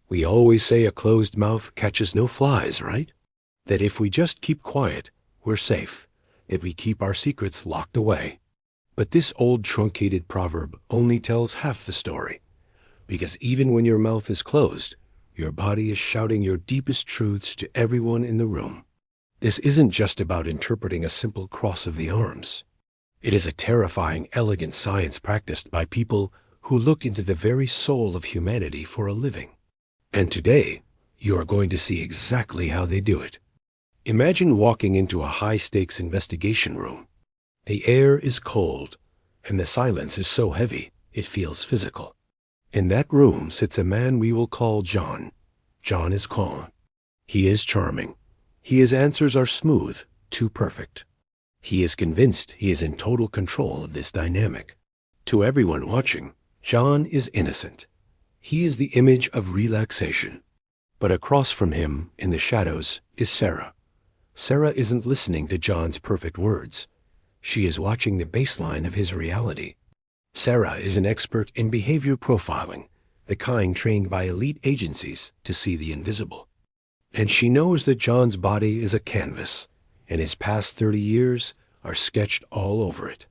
We always say a closed mouth catches no flies, right? That if we just keep quiet, we're safe, that we keep our secrets locked away. But this old truncated proverb only tells half the story, because even when your mouth is closed, your body is shouting your deepest truths to everyone in the room. This isn't just about interpreting a simple cross of the arms. It is a terrifying, elegant science practiced by people who look into the very soul of humanity for a living. And today, you are going to see exactly how they do it. Imagine walking into a high-stakes investigation room. The air is cold, and the silence is so heavy, it feels physical. In that room sits a man we will call John. John is calm. He is charming. His answers are smooth, too perfect. He is convinced he is in total control of this dynamic. To everyone watching, John is innocent. He is the image of relaxation. But across from him, in the shadows, is Sarah. Sarah isn't listening to John's perfect words. She is watching the baseline of his reality. Sarah is an expert in behavior profiling, the kind trained by elite agencies to see the invisible. And she knows that John's body is a canvas, and his past 30 years are sketched all over it.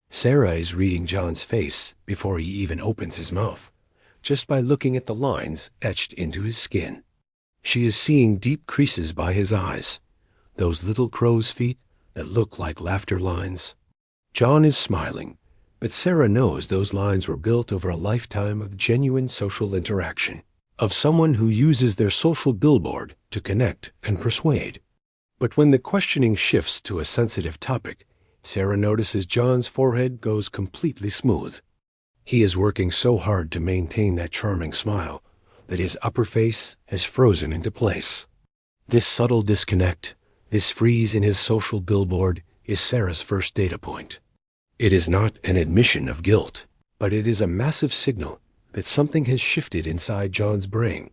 Sarah is reading John's face before he even opens his mouth, just by looking at the lines etched into his skin. She is seeing deep creases by his eyes, those little crow's feet that look like laughter lines. John is smiling, but Sarah knows those lines were built over a lifetime of genuine social interaction, of someone who uses their social billboard to connect and persuade. But when the questioning shifts to a sensitive topic, Sarah notices John's forehead goes completely smooth. He is working so hard to maintain that charming smile that his upper face has frozen into place. This subtle disconnect, this freeze in his social billboard, is Sarah's first data point. It is not an admission of guilt, but it is a massive signal that something has shifted inside John's brain,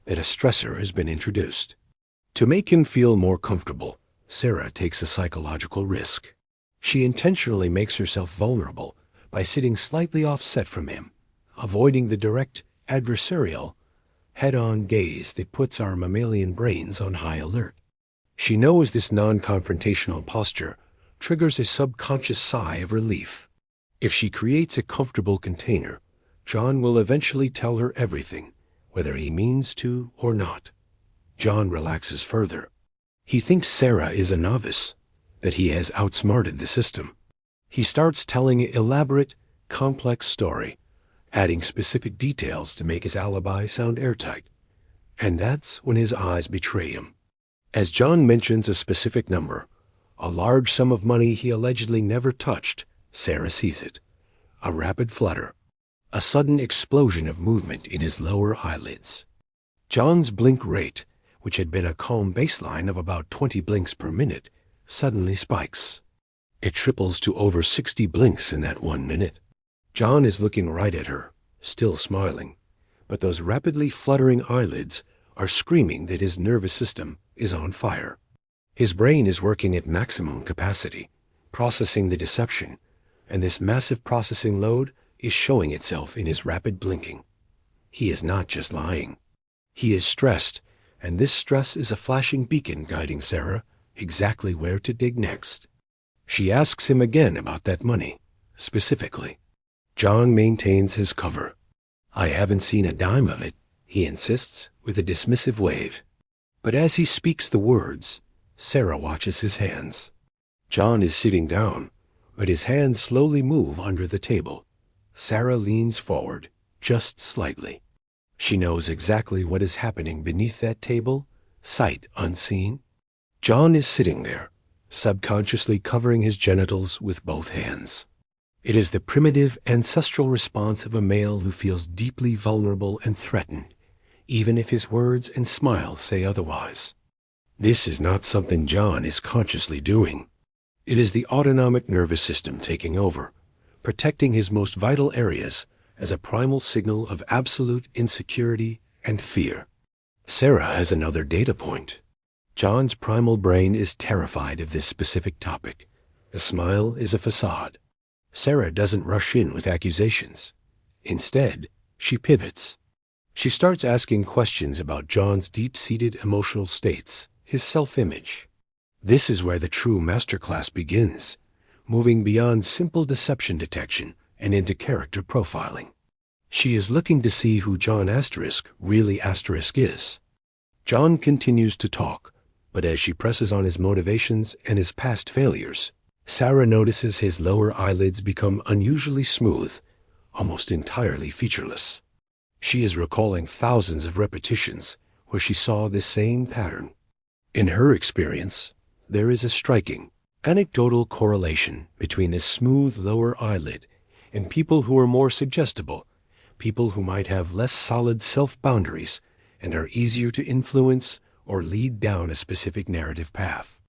that a stressor has been introduced. To make him feel more comfortable, Sarah takes a psychological risk. She intentionally makes herself vulnerable by sitting slightly offset from him, avoiding the direct, adversarial, head-on gaze that puts our mammalian brains on high alert. She knows this non-confrontational posture triggers a subconscious sigh of relief. If she creates a comfortable container, John will eventually tell her everything, whether he means to or not. John relaxes further. He thinks Sarah is a novice, that he has outsmarted the system. He starts telling an elaborate, complex story, adding specific details to make his alibi sound airtight. And that's when his eyes betray him. As John mentions a specific number, a large sum of money he allegedly never touched, Sarah sees it. A rapid flutter, a sudden explosion of movement in his lower eyelids. John's blink rate, which had been a calm baseline of about 20 blinks per minute, suddenly spikes. It triples to over 60 blinks in that 1 minute. John is looking right at her, still smiling, but those rapidly fluttering eyelids are screaming that his nervous system is on fire. His brain is working at maximum capacity, processing the deception, and this massive processing load is showing itself in his rapid blinking. He is not just lying. He is stressed, and this stress is a flashing beacon guiding Sarah exactly where to dig next. She asks him again about that money, specifically. John maintains his cover. "I haven't seen a dime of it," he insists with a dismissive wave. But as he speaks the words, Sarah watches his hands. John is sitting down, but his hands slowly move under the table. Sarah leans forward, just slightly. She knows exactly what is happening beneath that table, sight unseen. John is sitting there, subconsciously covering his genitals with both hands. It is the primitive, ancestral response of a male who feels deeply vulnerable and threatened, even if his words and smile say otherwise. This is not something John is consciously doing. It is the autonomic nervous system taking over, protecting his most vital areas as a primal signal of absolute insecurity and fear. Sarah has another data point. John's primal brain is terrified of this specific topic. The smile is a facade. Sarah doesn't rush in with accusations. Instead, she pivots. She starts asking questions about John's deep-seated emotional states, his self-image. This is where the true masterclass begins, moving beyond simple deception detection and into character profiling. She is looking to see who John asterisk really asterisk is. John continues to talk, but as she presses on his motivations and his past failures, Sarah notices his lower eyelids become unusually smooth, almost entirely featureless. She is recalling thousands of repetitions where she saw this same pattern. In her experience, there is a striking, anecdotal correlation between this smooth lower eyelid and people who are more suggestible, people who might have less solid self-boundaries and are easier to influence or lead down a specific narrative path.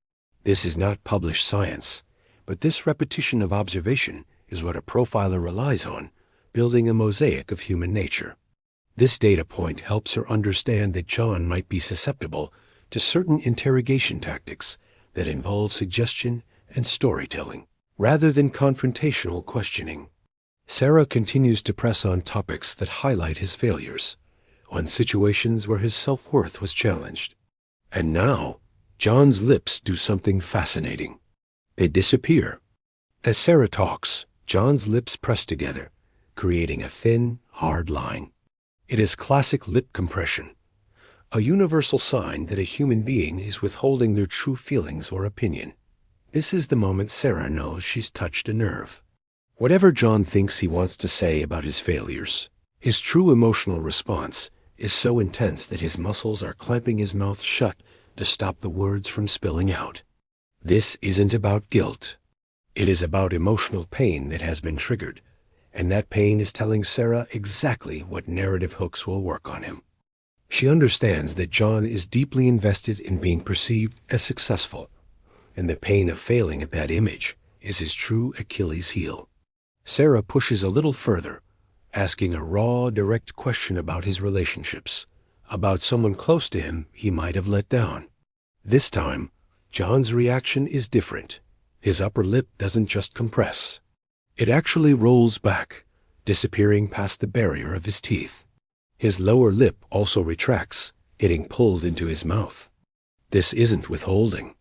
This is not published science, but this repetition of observation is what a profiler relies on, building a mosaic of human nature. This data point helps her understand that John might be susceptible to certain interrogation tactics that involve suggestion and storytelling, rather than confrontational questioning. Sarah continues to press on topics that highlight his failures, on situations where his self-worth was challenged. And now, John's lips do something fascinating. They disappear. As Sarah talks, John's lips press together, creating a thin, hard line. It is classic lip compression, a universal sign that a human being is withholding their true feelings or opinion. This is the moment Sarah knows she's touched a nerve. Whatever John thinks he wants to say about his failures, his true emotional response is so intense that his muscles are clamping his mouth shut to stop the words from spilling out. This isn't about guilt. It is about emotional pain that has been triggered, and that pain is telling Sarah exactly what narrative hooks will work on him. She understands that John is deeply invested in being perceived as successful, and the pain of failing at that image is his true Achilles heel. Sarah pushes a little further, asking a raw, direct question about his relationships, about someone close to him he might have let down. This time, John's reaction is different. His upper lip doesn't just compress. It actually rolls back, disappearing past the barrier of his teeth. His lower lip also retracts, getting pulled into his mouth. This isn't withholding.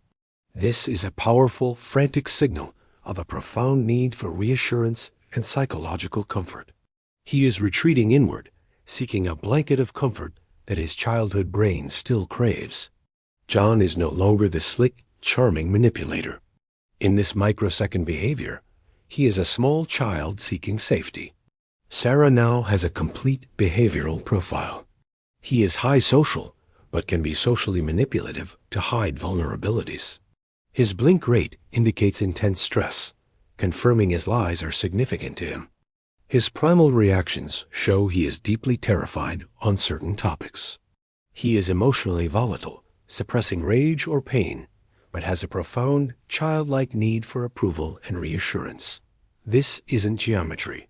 This is a powerful, frantic signal of a profound need for reassurance and psychological comfort. He is retreating inward, seeking a blanket of comfort that his childhood brain still craves. John is no longer the slick, charming manipulator. In this microsecond behavior, he is a small child seeking safety. Sarah now has a complete behavioral profile. He is high social, but can be socially manipulative to hide vulnerabilities. His blink rate indicates intense stress, confirming his lies are significant to him. His primal reactions show he is deeply terrified on certain topics. He is emotionally volatile, suppressing rage or pain, but has a profound, childlike need for approval and reassurance. This isn't geometry.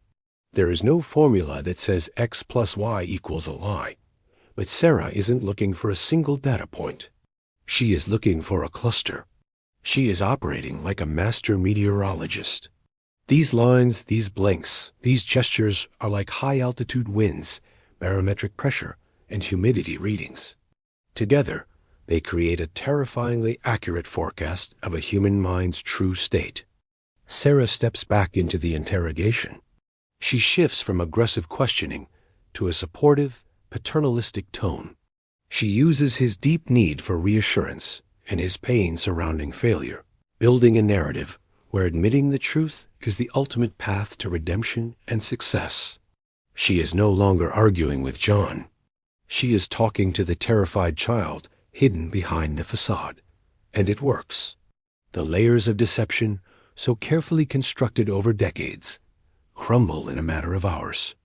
There is no formula that says X plus Y equals a lie, but Sarah isn't looking for a single data point. She is looking for a cluster. She is operating like a master meteorologist. These lines, these blinks, these gestures are like high-altitude winds, barometric pressure, and humidity readings. Together, they create a terrifyingly accurate forecast of a human mind's true state. Sarah steps back into the interrogation. She shifts from aggressive questioning to a supportive, paternalistic tone. She uses his deep need for reassurance and his pain surrounding failure, building a narrative where admitting the truth is the ultimate path to redemption and success. She is no longer arguing with John. She is talking to the terrified child hidden behind the facade, and it works. The layers of deception, so carefully constructed over decades, crumble in a matter of hours.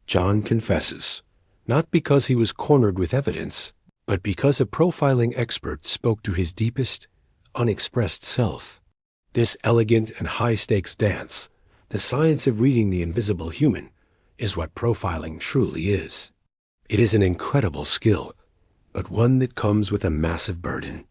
John confesses, not because he was cornered with evidence, but because a profiling expert spoke to his deepest, unexpressed self. This elegant and high-stakes dance, the science of reading the invisible human, is what profiling truly is. It is an incredible skill, but one that comes with a massive burden.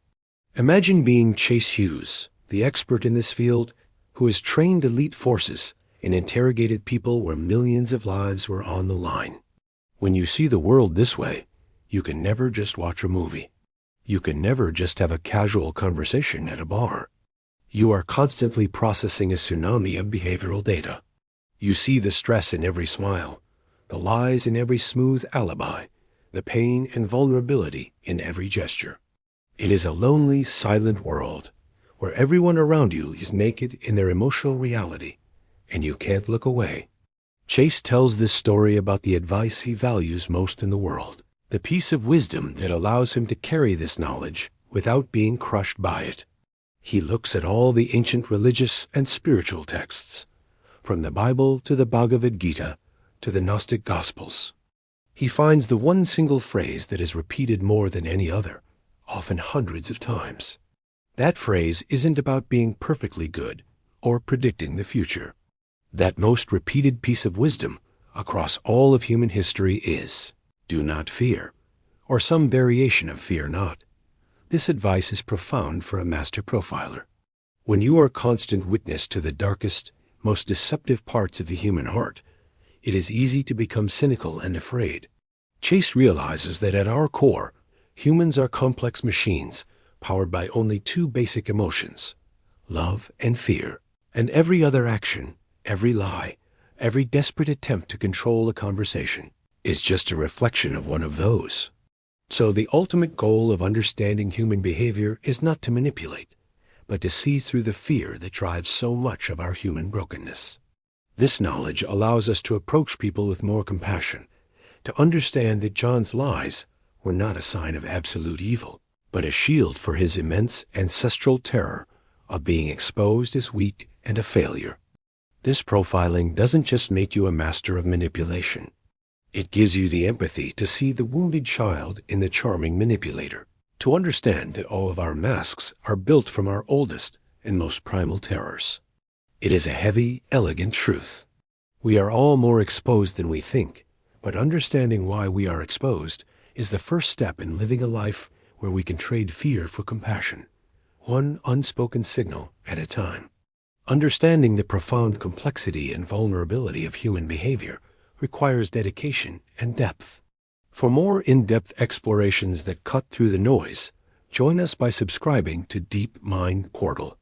Imagine being Chase Hughes, the expert in this field, who has trained elite forces and interrogated people where millions of lives were on the line. When you see the world this way, you can never just watch a movie. You can never just have a casual conversation at a bar. You are constantly processing a tsunami of behavioral data. You see the stress in every smile, the lies in every smooth alibi, the pain and vulnerability in every gesture. It is a lonely, silent world where everyone around you is naked in their emotional reality, and you can't look away. Chase tells this story about the advice he values most in the world, the piece of wisdom that allows him to carry this knowledge without being crushed by it. He looks at all the ancient religious and spiritual texts, from the Bible to the Bhagavad Gita to the Gnostic Gospels. He finds the one single phrase that is repeated more than any other, often hundreds of times. That phrase isn't about being perfectly good or predicting the future. That most repeated piece of wisdom across all of human history is, "Do not fear," or some variation of "fear not." This advice is profound for a master profiler. When you are constant witness to the darkest, most deceptive parts of the human heart, it is easy to become cynical and afraid. Chase realizes that at our core, humans are complex machines powered by only two basic emotions, love and fear, and every other action, every lie, every desperate attempt to control a conversation is just a reflection of one of those. So the ultimate goal of understanding human behavior is not to manipulate, but to see through the fear that drives so much of our human brokenness. This knowledge allows us to approach people with more compassion, to understand that John's lies were not a sign of absolute evil, but a shield for his immense ancestral terror of being exposed as weak and a failure. This profiling doesn't just make you a master of manipulation. It gives you the empathy to see the wounded child in the charming manipulator, to understand that all of our masks are built from our oldest and most primal terrors. It is a heavy, elegant truth. We are all more exposed than we think, but understanding why we are exposed is the first step in living a life where we can trade fear for compassion, one unspoken signal at a time. Understanding the profound complexity and vulnerability of human behavior requires dedication and depth. For more in-depth explorations that cut through the noise, join us by subscribing to Deep Mind Portal.